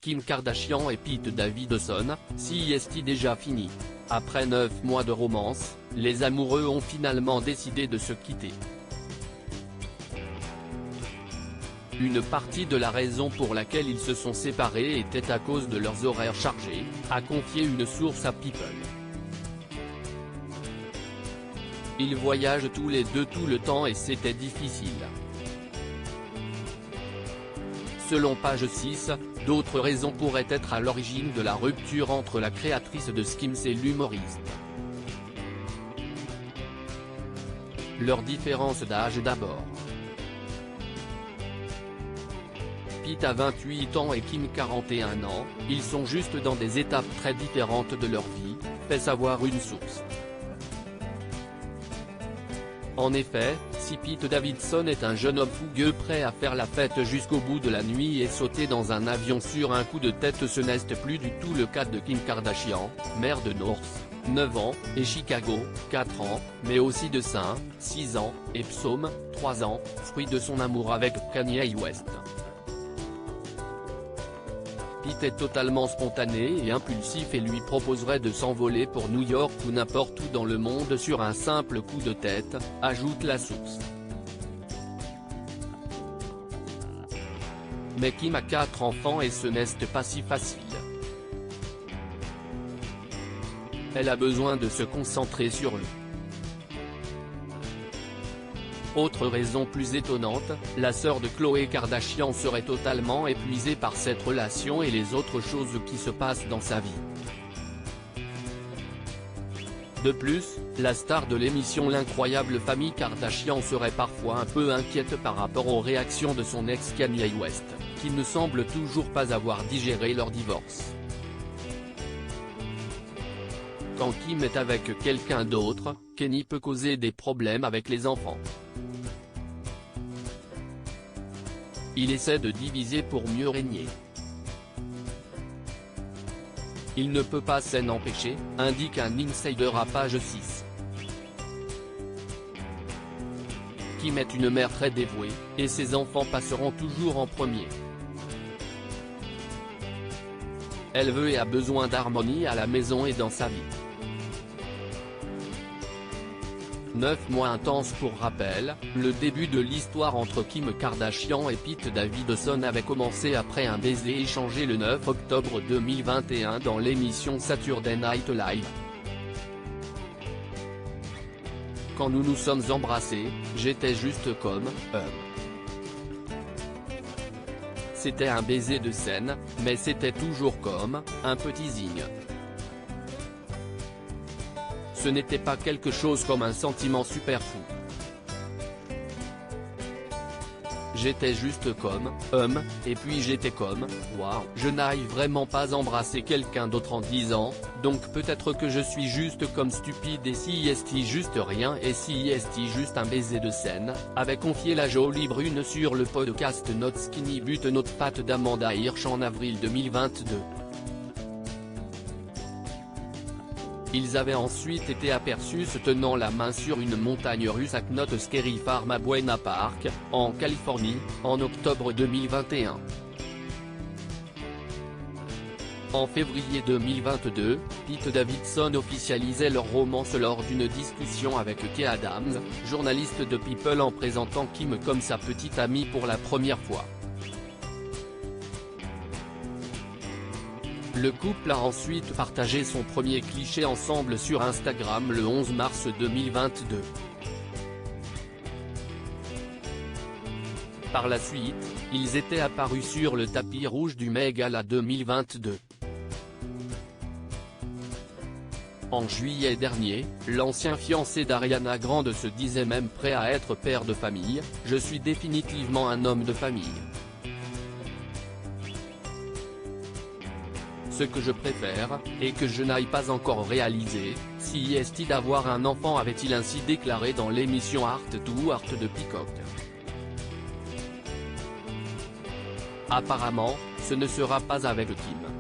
Kim Kardashian et Pete Davidson, c'est déjà fini. Après 9 mois de romance, les amoureux ont finalement décidé de se quitter. Une partie de la raison pour laquelle ils se sont séparés était à cause de leurs horaires chargés, a confié une source à People. Ils voyagent tous les deux tout le temps et c'était difficile. Selon Page 6, d'autres raisons pourraient être à l'origine de la rupture entre la créatrice de Skims et l'humoriste. Leur différence d'âge d'abord. Pete a 28 ans et Kim 41 ans, ils sont juste dans des étapes très différentes de leur vie, fait savoir une source. En effet, si Pete Davidson est un jeune homme fougueux prêt à faire la fête jusqu'au bout de la nuit et sauter dans un avion sur un coup de tête, ce n'est plus du tout le cas de Kim Kardashian, mère de North, 9 ans, et Chicago, 4 ans, mais aussi de St, 6 ans, et Psalm, 3 ans, fruit de son amour avec Kanye West. Pete est totalement spontané et impulsif et lui proposerait de s'envoler pour New York ou n'importe où dans le monde sur un simple coup de tête, ajoute la source. Mais Kim a 4 enfants et ce n'est pas si facile. Elle a besoin de se concentrer sur lui. Autre raison plus étonnante, la sœur de Khloé Kardashian serait totalement épuisée par cette relation et les autres choses qui se passent dans sa vie. De plus, la star de l'émission L'incroyable famille Kardashian serait parfois un peu inquiète par rapport aux réactions de son ex Kanye West, qui ne semble toujours pas avoir digéré leur divorce. Quand Kim est avec quelqu'un d'autre, Kanye peut causer des problèmes avec les enfants. Il essaie de diviser pour mieux régner. Il ne peut pas s'en empêcher, indique un insider à Page 6. Kim est une mère très dévouée, et ses enfants passeront toujours en premier. Elle veut et a besoin d'harmonie à la maison et dans sa vie. 9 mois intenses. Pour rappel, le début de l'histoire entre Kim Kardashian et Pete Davidson avait commencé après un baiser échangé le 9 octobre 2021 dans l'émission Saturday Night Live. Quand nous nous sommes embrassés, j'étais juste comme C'était un baiser de scène, mais c'était toujours comme un peu teasing. Ce n'était pas quelque chose comme un sentiment super fou. J'étais juste comme et puis j'étais comme waouh, je n'arrive vraiment pas embrasser quelqu'un d'autre en 10 ans, donc peut-être que je suis juste comme stupide et si est juste rien et si est juste un baiser de scène, avait confié la jolie brune sur le podcast Not Skinny But Not Fat d'Amanda Hirsch en avril 2022. Ils avaient ensuite été aperçus se tenant la main sur une montagne russe à Knott's Scary Farm à Buena Park, en Californie, en octobre 2021. En février 2022, Pete Davidson officialisait leur romance lors d'une discussion avec Kay Adams, journaliste de People, en présentant Kim comme sa petite amie pour la première fois. Le couple a ensuite partagé son premier cliché ensemble sur Instagram le 11 mars 2022. Par la suite, ils étaient apparus sur le tapis rouge du Met Gala 2022. En juillet dernier, l'ancien fiancé d'Ariana Grande se disait même prêt à être père de famille. « Je suis définitivement un homme de famille. Ce que je préfère, et que je n'aille pas encore réalisé, si est d'avoir un enfant », avait-il ainsi déclaré dans l'émission Art to Art de Peacock. Apparemment, ce ne sera pas avec Kim.